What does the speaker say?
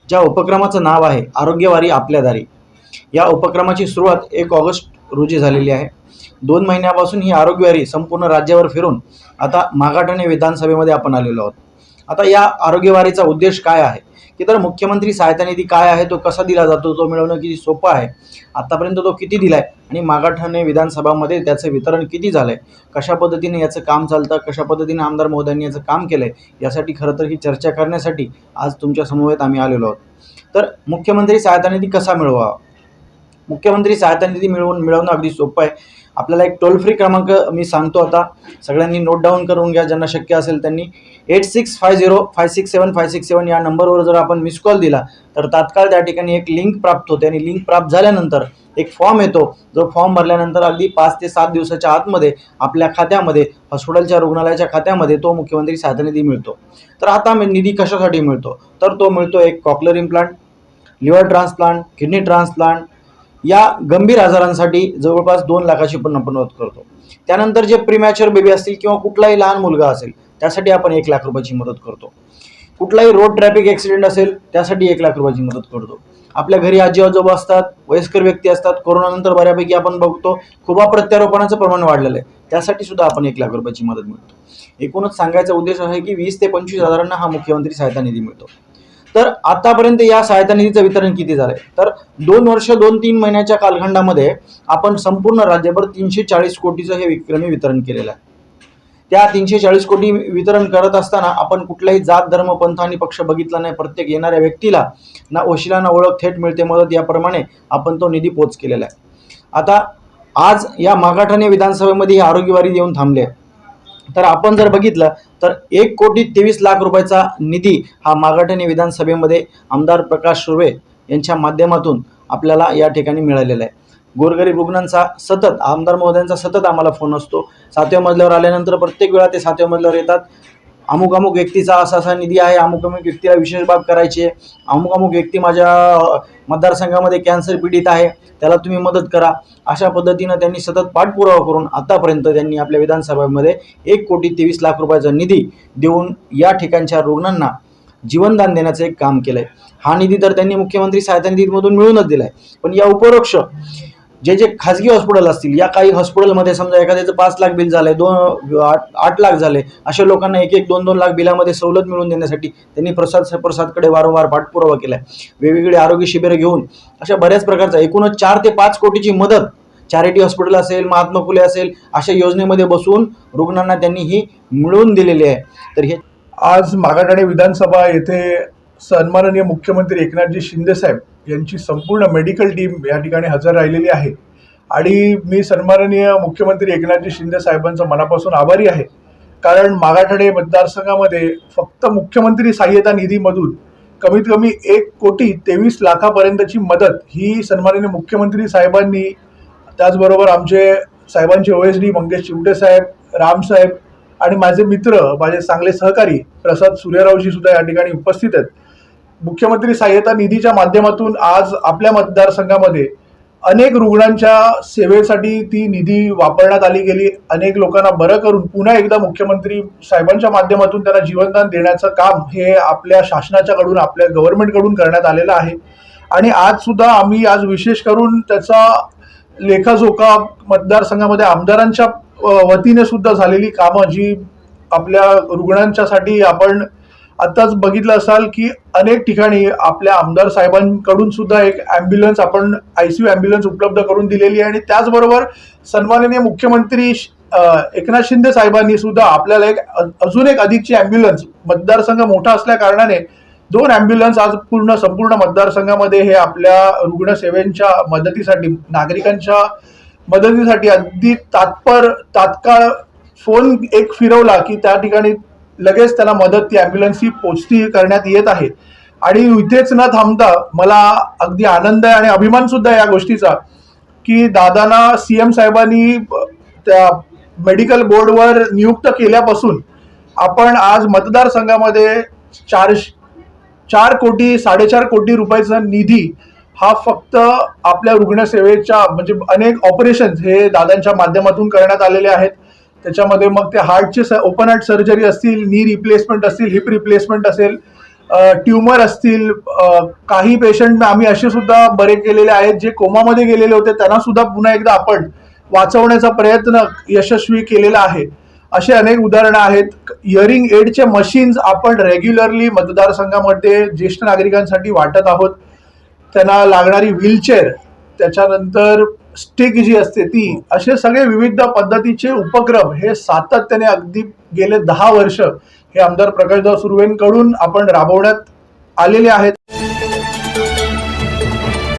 ज्या उपक्रमाचं नाव आहे आरोग्यवारी आपल्या दारी। या उपक्रमाची सुरुवात 1 ऑगस्ट रोजी झालेली आहे। 2 महिन्यापासून ही आरोग्यवारी संपूर्ण राज्यावर फिरून आता मागाठाणे विधानसभेमध्ये आपण आलेलो आहोत। आता या आरोग्यवारीचा उद्देश काय आहे की तर मुख्यमंत्री सहायता निधी काय आहे, तो कसा दिला जातो, तो मिळवणं किती सोपं आहे, आतापर्यंत तो किती दिलाय आणि मागाठाणे विधानसभामध्ये त्याचं वितरण किती झालंय, कशा पद्धतीने याचं काम चालतं, कशा पद्धतीने आमदार महोदयांनी याचं काम केलंय, यासाठी खरं तर ही चर्चा करण्यासाठी आज तुमच्या समवेत आम्ही आलेलो आहोत। तर मुख्यमंत्री सहायता निधी कसा मिळवावा? मुख्यमंत्री सहायता निधी मिळवणं अगदी सोपं आहे। आपल्याला एक टोल फ्री क्रमांक मी सांगतो, आता सगळ्यांनी नोट डाऊन करून घ्या, ज्यांना शक्य असेल त्यांनी। 8650567567 या नंबरवर जर आपण मिस कॉल दिला तर तात्काळ त्या ठिकाणी एक लिंक प्राप्त होते आणि लिंक प्राप्त झाल्यानंतर एक फॉर्म येतो, जो फॉर्म भरल्यानंतर अगदी 5 ते 7 दिवसाच्या आतमध्ये आपल्या खात्यामध्ये, हॉस्पिटलच्या रुग्णालयाच्या खात्यामध्ये तो मुख्यमंत्री सहायता निधी मिळतो। तर आता निधी कशासाठी मिळतो? तर तो मिळतो एक cochlear implant, liver transplant, kidney transplant या गंभीर आजारांसाठी जवळपास 2 लाखाची पण आपण मदत करतो। त्यानंतर जे प्रीमॅच्युअर बेबी असतील किंवा कुठलाही लहान मुलगा असेल त्यासाठी आपण 1 लाख रुपयाची मदत करतो। कुठलाही रोड ट्रॅफिक ॲक्सिडेंट असेल त्यासाठी 1 लाख रुपयाची मदत करतो। आपल्या घरी आजी आजोबा असतात, वयस्कर व्यक्ती असतात, कोरोनानंतर बऱ्यापैकी आपण बघतो खुबा प्रत्यारोपणाचं प्रमाण वाढलेलं आहे, त्यासाठी सुद्धा आपण 1 लाख रुपयाची मदत मिळतो। एकूणच सांगायचा उद्देश आहे की 20 ते 25 हजारांना हा मुख्यमंत्री सहायता निधी मिळतो। तर आतापर्यंत या सहायता निधीचं वितरण किती झालंय? तर 2 वर्ष 2-3 महिन्याच्या कालखंडामध्ये आपण संपूर्ण राज्यभर 340 कोटीचं हे विक्रमी वितरण केलेलं आहे। त्या 340 कोटी वितरण करत असताना आपण कुठलाही जात, धर्म, पंथ आणि पक्ष बघितला नाही। प्रत्येक येणाऱ्या व्यक्तीला ना वशिला ना ओळख, थेट मिळते मदत, याप्रमाणे आपण तो निधी पोच केलेला आहे। आता आज या मागाठाणे विधानसभेमध्ये ही आरोग्यवारी देऊन थांबले, तर आपण जर बघितलं तर 1,23,00,000 रुपयाचा निधी हा मागाठाणे विधानसभेमध्ये आमदार प्रकाश सुर्वे यांच्या माध्यमातून आपल्याला या ठिकाणी मिळालेला आहे। गोरगरीब रुग्णांचा सतत, आमदार महोदयांचा सतत आम्हाला फोन असतो। 7व्या मजल्यावर आल्यानंतर प्रत्येक वेळा ते 7व्या मजल्यावर येतात, अमुक अमुक व्यक्तीचा असा निधी आहे, अमुक अमुक व्यक्तीला विशेष बाब करायची आहे, अमुक अमुक व्यक्ती माझ्या मतदारसंघामध्ये कॅन्सर पीडित आहे, त्याला तुम्ही मदत करा। अशा पद्धतीनं त्यांनी सतत पाठपुरावा करून आतापर्यंत त्यांनी आपल्या विधानसभेमध्ये 1,23,00,000 रुपयाचा निधी देऊन या ठिकाणच्या रुग्णांना जीवनदान देण्याचं एक काम केलंय। हा निधी तर त्यांनी मुख्यमंत्री सहायता निधीमधून मिळूनच दिलाय, पण या उपरोक्ष जे खाजगी हॉस्पिटल असतील, या काही हॉस्पिटलमध्ये समजा एखाद्याचं 5 लाख बिल झालंय, 8 लाख झाले, अशा लोकांना 1-1, 2-2 लाख बिलामध्ये सवलत मिळवून देण्यासाठी त्यांनी प्रसादकडे वारंवार पाठपुरावा केलाय। वेगवेगळे आरोग्य शिबिरं घेऊन अशा बऱ्याच प्रकारचा एकूणच 4 ते 5 कोटीची मदत चॅरिटी हॉस्पिटल असेल, महात्मा फुले असेल, अशा योजनेमध्ये बसून रुग्णांना त्यांनी ही मिळवून दिलेली आहे। तर हे आज मागाठाणे विधानसभा येथे सन्माननीय मुख्यमंत्री एकनाथजी शिंदे साहेब यांची संपूर्ण मेडिकल टीम या ठिकाणी हजर राहिलेली आहे आणि मी सन्माननीय मुख्यमंत्री एकनाथजी शिंदे साहेबांचा मनापासून आभारी आहे। कारण मागाठाणे मतदारसंघामध्ये फक्त मुख्यमंत्री सहाय्यता निधीमधून कमीत कमी 1,23,00,000 मदत ही सन्माननीय मुख्यमंत्री साहेबांनी, त्याचबरोबर आमचे साहेबांचे OSD मंगेश चिवटे साहेब, राम साहेब आणि माझे मित्र, माझे चांगले सहकारी प्रसाद सूर्यरावजी सुद्धा या ठिकाणी उपस्थित आहेत। मुख्यमंत्री सहाय्यता निधीच्या माध्यमातून आज आपल्या मतदारसंघामध्ये अनेक रुग्णांच्या सेवेसाठी ती निधी वापरण्यात आली गेली। अनेक लोकांना बरं करून पुन्हा एकदा मुख्यमंत्री साहेबांच्या माध्यमातून त्यांना जीवनदान देण्याचं काम हे आपल्या शासनाच्याकडून, आपल्या गव्हर्नमेंटकडून करण्यात आलेलं आहे। आणि आज सुद्धा आम्ही विशेष करून त्याचा लेखाजोखा मतदारसंघामध्ये आमदारांच्या वतीने सुद्धा झालेली कामं, जी आपल्या रुग्णांच्यासाठी आपण आताच बघितलं असाल की अनेक ठिकाणी आपल्या आमदार साहेबांकडून सुद्धा एक ॲम्ब्युलन्स, आपण ICU ॲम्ब्युलन्स उपलब्ध करून दिलेली आहे। आणि त्याचबरोबर सन्माननीय मुख्यमंत्री एकनाथ शिंदे साहेबांनी सुद्धा आपल्याला अजून एक अधिकची ॲम्ब्युलन्स, मतदारसंघ मोठा असल्या कारणाने 2 ॲम्ब्युलन्स आज संपूर्ण मतदारसंघामध्ये हे आपल्या रुग्णसेवेच्या मदतीसाठी, नागरिकांच्या मदतीसाठी अगदी तात्काळ फोन एक फिरवला की त्या ठिकाणी लगेच त्याला मदत, ती ॲम्ब्युलन्स ही पोचती करण्यात येत आहे। आणि इथेच न थांबता मला अगदी आनंद आहे आणि अभिमान सुद्धा या गोष्टीचा की दादांना CM साहेबांनी त्या मेडिकल बोर्डवर नियुक्त केल्यापासून आपण आज मतदारसंघामध्ये 4 कोटी 4.5 कोटी रुपयाचा निधी हा फक्त आपल्या रुग्णसेवेच्या, म्हणजे अनेक ऑपरेशन्स हे दादांच्या माध्यमातून करण्यात आलेले आहेत। त्याच्यामध्ये मग ते हार्टचे ओपन हार्ट सर्जरी असतील, नी रिप्लेसमेंट असतील, हिप रिप्लेसमेंट असेल, ट्युमर असतील, काही पेशंट आम्ही असे सुद्धा बरे केलेले आहेत जे कोमामध्ये गेलेले होते, त्यांना सुद्धा पुन्हा एकदा आपण वाचवण्याचा प्रयत्न यशस्वी केलेला आहे. असे अनेक उदाहरणं आहेत. हिअरिंग एडचे मशीन्स आपण रेग्युलरली मतदारसंघामध्ये ज्येष्ठ नागरिकांसाठी वाटत आहोत. त्यांना लागणारी व्हीलचेअर, त्याच्यानंतर स्टिक जी असते ती, असे सगळे विविध पद्धतीचे उपक्रम हे सातत्याने अगदी गेले 10 वर्ष हे आमदार प्रकाशदादा सुर्वेंकडून आपण राबवण्यात आलेले आहेत.